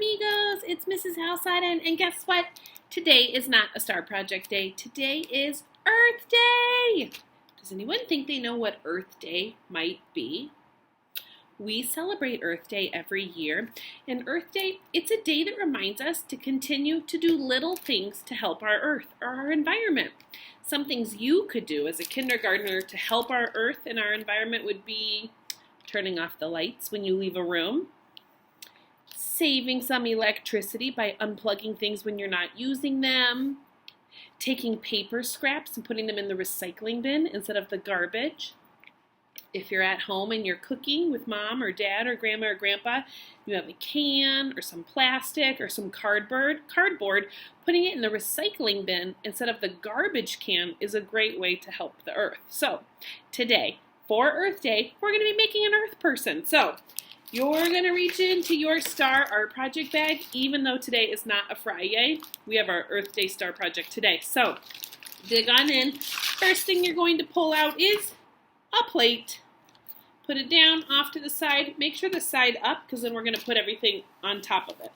amigos, it's Mrs. Houseladen, and guess what? Today is not a Star Project Day. Today is Earth Day. Does anyone think they know what Earth Day might be? We celebrate Earth Day every year, and Earth Day, it's a day that reminds us to continue to do little things to help our Earth or our environment. Some things you could do as a kindergartner to help our Earth and our environment would be turning off the lights when you leave a room, saving some electricity by unplugging things when you're not using them, taking paper scraps and putting them in the recycling bin instead of the garbage. If you're at home and you're cooking with mom or dad or grandma or grandpa, you have a can or some plastic or some cardboard, putting it in the recycling bin instead of the garbage can is a great way to help the earth. So today, for Earth Day, we're going to be making an earth person. So you're going to reach into your Star Art Project bag, even though today is not a Friday. We have our Earth Day Star Project today. So dig on in. First thing you're going to pull out is a plate. Put it down off to the side. Make sure the side up, because then we're going to put everything on top of it.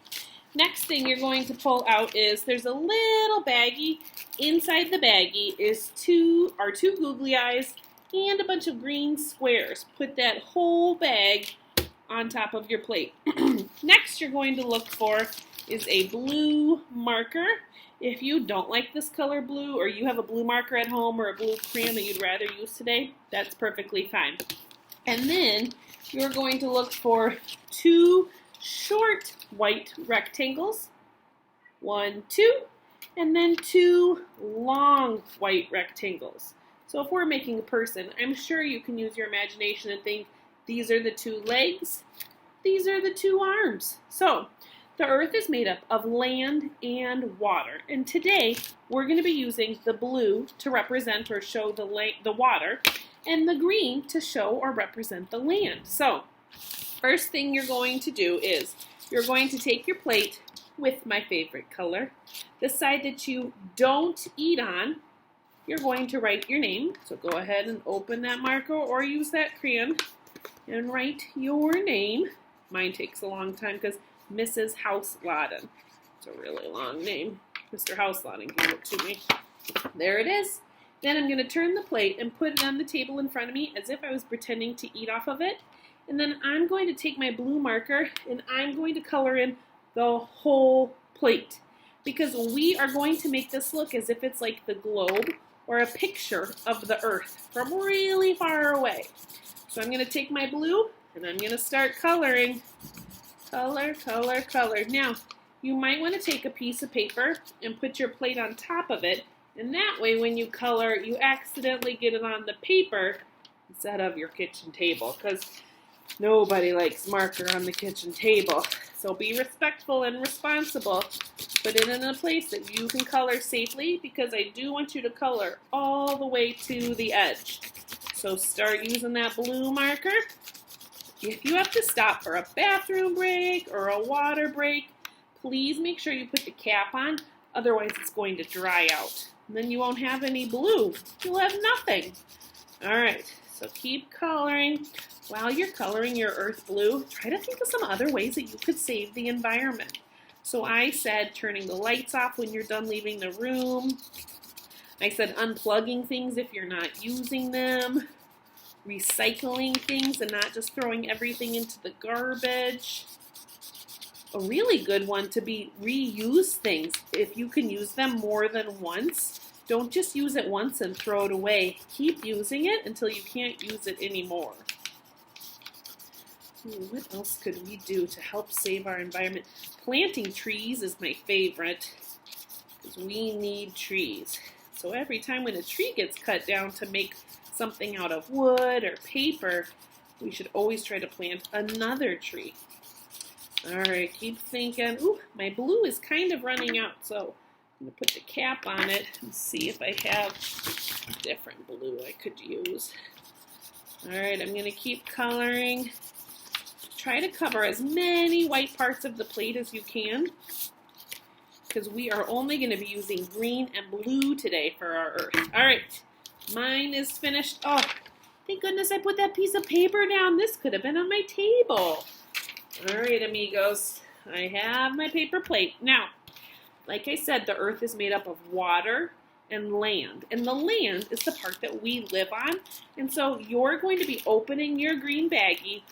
Next thing you're going to pull out is there's a little baggie. Inside the baggie is two googly eyes and a bunch of green squares. Put that whole bag on top of your plate. Next you're going to look for is a blue marker. If you don't like this color blue, or you have a blue marker at home or a blue crayon that you'd rather use today, that's perfectly fine. And then you're going to look for two short white rectangles, 1, 2, and then two long white rectangles. So if we're making a person, I'm sure you can use your imagination and think, these are the two legs, these are the two arms. So the earth is made up of land and water. And today we're going to be using the blue to represent or show the water, and the green to show or represent the land. So first thing you're going to do is you're going to take your plate with my favorite color, the side that you don't eat on. You're going to write your name. So go ahead and open that marker or use that crayon and write your name. Mine takes a long time because Mrs. Houseladen. It's a really long name. Mr. Houseladen gave it to me. There it is. Then I'm going to turn the plate and put it on the table in front of me as if I was pretending to eat off of it. And then I'm going to take my blue marker and I'm going to color in the whole plate, because we are going to make this look as if it's like the globe or a picture of the earth from really far away. So I'm going to take my blue and I'm going to start coloring. Color, color, color. Now, you might want to take a piece of paper and put your plate on top of it, and that way when you color, you accidentally get it on the paper instead of your kitchen table, because nobody likes marker on the kitchen table. So be respectful and responsible. Put it in a place that you can color safely, because I do want you to color all the way to the edge. So start using that blue marker. If you have to stop for a bathroom break or a water break, please make sure you put the cap on, otherwise it's going to dry out. And then you won't have any blue. You'll have nothing. All right, so keep coloring. While you're coloring your earth blue, try to think of some other ways that you could save the environment. So I said turning the lights off when you're done leaving the room. I said unplugging things if you're not using them. Recycling things and not just throwing everything into the garbage. A really good one to be reuse things. If you can use them more than once, don't just use it once and throw it away. Keep using it until you can't use it anymore. What else could we do to help save our environment? Planting trees is my favorite, because we need trees. So every time when a tree gets cut down to make something out of wood or paper, we should always try to plant another tree. All right, keep thinking. Ooh, my blue is kind of running out, so I'm going to put the cap on it and see if I have different blue I could use. All right, I'm going to keep coloring. Try to cover as many white parts of the plate as you can, because we are only going to be using green and blue today for our earth. All right, mine is finished. Oh, thank goodness I put that piece of paper down. This could have been on my table. All right, amigos. I have my paper plate. Now, like I said, the earth is made up of water and land. And the land is the part that we live on. And so you're going to be opening your green baggie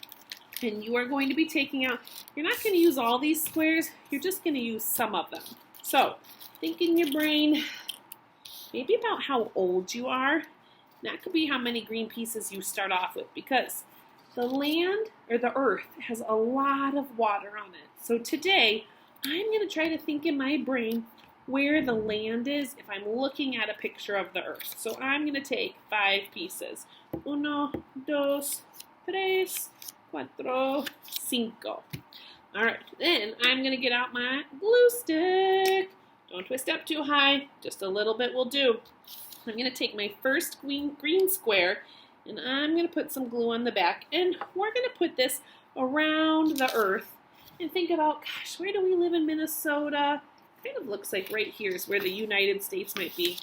and you are going to be taking out, you're not going to use all these squares, you're just going to use some of them. So think in your brain maybe about how old you are. That could be how many green pieces you start off with, because the land or the earth has a lot of water on it. So today I'm going to try to think in my brain where the land is if I'm looking at a picture of the earth. So I'm going to take 5 pieces. 1, 2, 3, 4, 5. All right, then I'm going to get out my glue stick. Don't twist up too high, just a little bit will do. I'm going to take my first green square and I'm going to put some glue on the back, and we're going to put this around the earth and think about, gosh, where do we live in Minnesota? Kind of looks like right here is where the United States might be.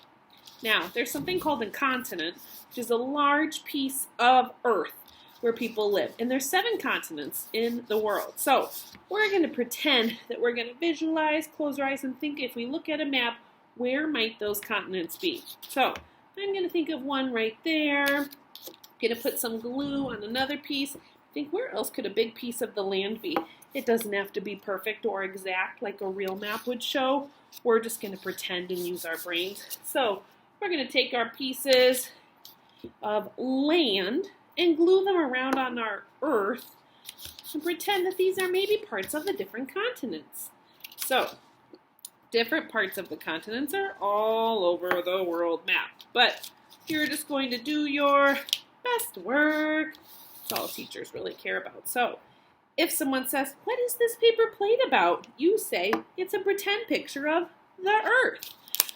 Now, there's something called a continent, which is a large piece of earth where people live. And there's 7 continents in the world. So we're going to pretend that we're going to visualize, close our eyes, and think if we look at a map, where might those continents be? So I'm going to think of one right there. I'm going to put some glue on another piece. Think, where else could a big piece of the land be? It doesn't have to be perfect or exact like a real map would show. We're just going to pretend and use our brains. So we're going to take our pieces of land and glue them around on our earth and pretend that these are maybe parts of the different continents. So different parts of the continents are all over the world map, but you're just going to do your best work. That's all teachers really care about. So if someone says, what is this paper plate about? You say, it's a pretend picture of the earth.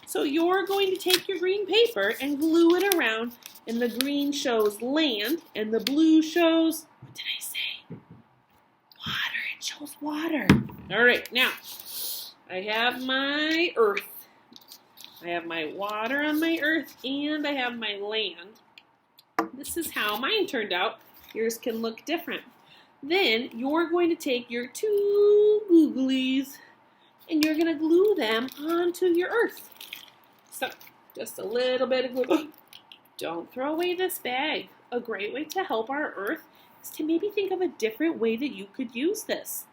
So you're going to take your green paper and glue it around, and the green shows land, and the blue shows, what did I say? Water. It shows water. All right, now, I have my earth. I have my water on my earth, and I have my land. This is how mine turned out. Yours can look different. Then you're going to take your 2 googlies and you're going to glue them onto your earth. So just a little bit of glue. Don't throw away this bag. A great way to help our earth is to maybe think of a different way that you could use this.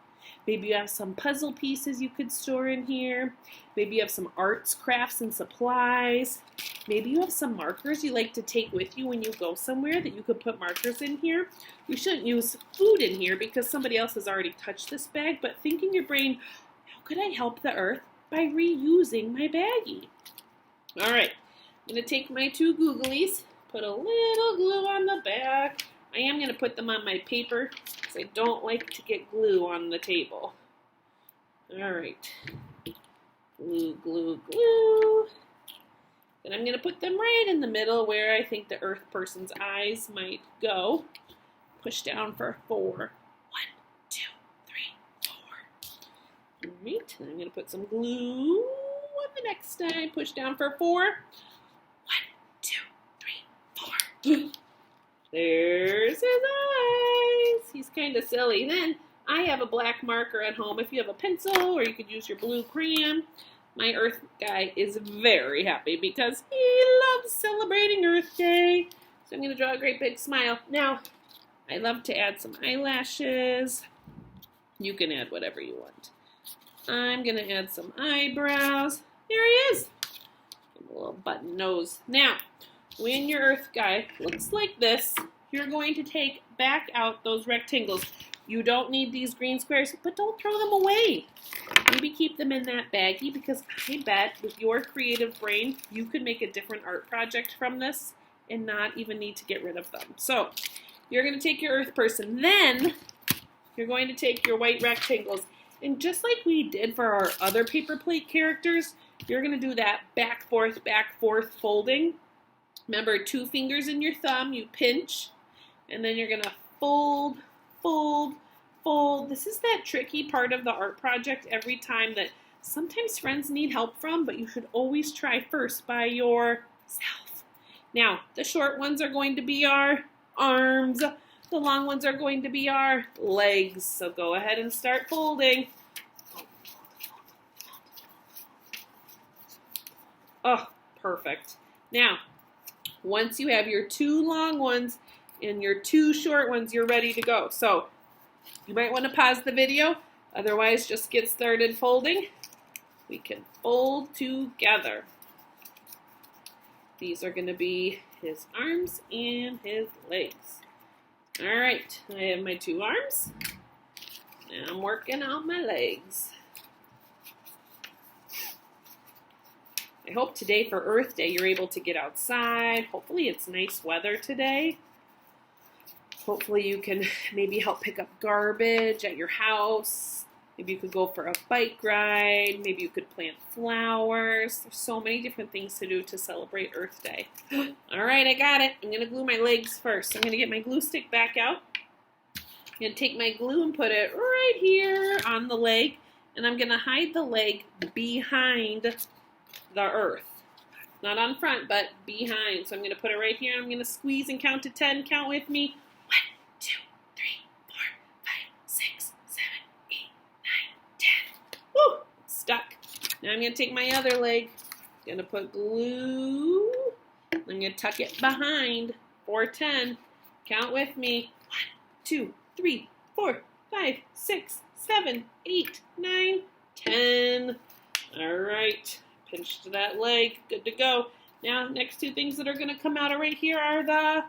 Maybe you have some puzzle pieces you could store in here. Maybe you have some arts, crafts, and supplies. Maybe you have some markers you like to take with you when you go somewhere that you could put markers in here. You shouldn't use food in here because somebody else has already touched this bag, but think in your brain, how could I help the earth by reusing my baggie? All right, I'm going to take my 2 googlies, put a little glue on the back. I am going to put them on my paper because I don't like to get glue on the table. All right, glue, glue, glue. Then I'm going to put them right in the middle where I think the earth person's eyes might go. Push down for 4. 1, 2, 3, 4. All right, and I'm going to put some glue on the next side. Push down for 4. 1, 2, 3, 4. There's his eyes. He's kind of silly. Then I have a black marker at home. If you have a pencil, or you could use your blue crayon. My Earth guy is very happy because he loves celebrating Earth Day. So I'm going to draw a great big smile. Now, I love to add some eyelashes. You can add whatever you want. I'm going to add some eyebrows. There he is. Give him a little button nose. Now, when your Earth guy looks like this, you're going to take back out those rectangles. You don't need these green squares, but don't throw them away. Maybe keep them in that baggie because I bet with your creative brain, you could make a different art project from this and not even need to get rid of them. So you're going to take your Earth person. Then you're going to take your white rectangles. And just like we did for our other paper plate characters, you're going to do that back, forth, folding. Remember, 2 fingers in your thumb, you pinch, and then you're going to fold, fold, fold. This is that tricky part of the art project every time that sometimes friends need help from, but you should always try first by yourself. Now, the short ones are going to be our arms. The long ones are going to be our legs. So go ahead and start folding. Oh, perfect. Now, once you have your 2 long ones and your 2 short ones, you're ready to go. So you might want to pause the video. Otherwise, just get started folding. We can fold together. These are going to be his arms and his legs. All right, I have my 2 arms. Now I'm working on my legs. I hope today for Earth Day you're able to get outside. Hopefully it's nice weather today. Hopefully you can maybe help pick up garbage at your house. Maybe you could go for a bike ride. Maybe you could plant flowers. There's so many different things to do to celebrate Earth Day. All right, I got it. I'm going to glue my legs first. I'm going to get my glue stick back out. I'm going to take my glue and put it right here on the leg. And I'm going to hide the leg behind the earth. Not on front, but behind. So I'm going to put it right here. I'm going to squeeze and count to 10. Count with me. 1, 2, 3, 4, 5, 6, 7, 8, 9, 10. Woo! It's stuck. Now I'm going to take my other leg. I'm going to put glue. I'm going to tuck it behind for 10. Count with me. 1, 2, 3, 4, 5, 6, 7, 8, 9, 10. All right. Pinch to that leg. Good to go. Now, next 2 things that are going to come out of right here are the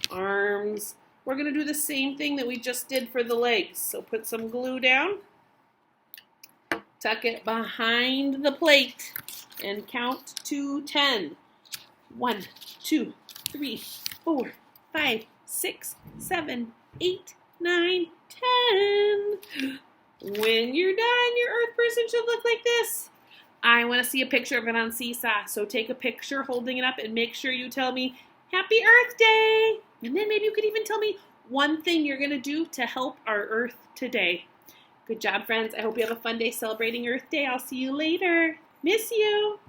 arms. We're going to do the same thing that we just did for the legs. So put some glue down. Tuck it behind the plate and count to 10. 1, 2, 3, 4, 5, 6, 7, 8, 9, 10. When you're done, your earth person should look like this. I want to see a picture of it on Seesaw. So take a picture holding it up and make sure you tell me, Happy Earth Day! And then maybe you could even tell me one thing you're going to do to help our Earth today. Good job, friends. I hope you have a fun day celebrating Earth Day. I'll see you later. Miss you.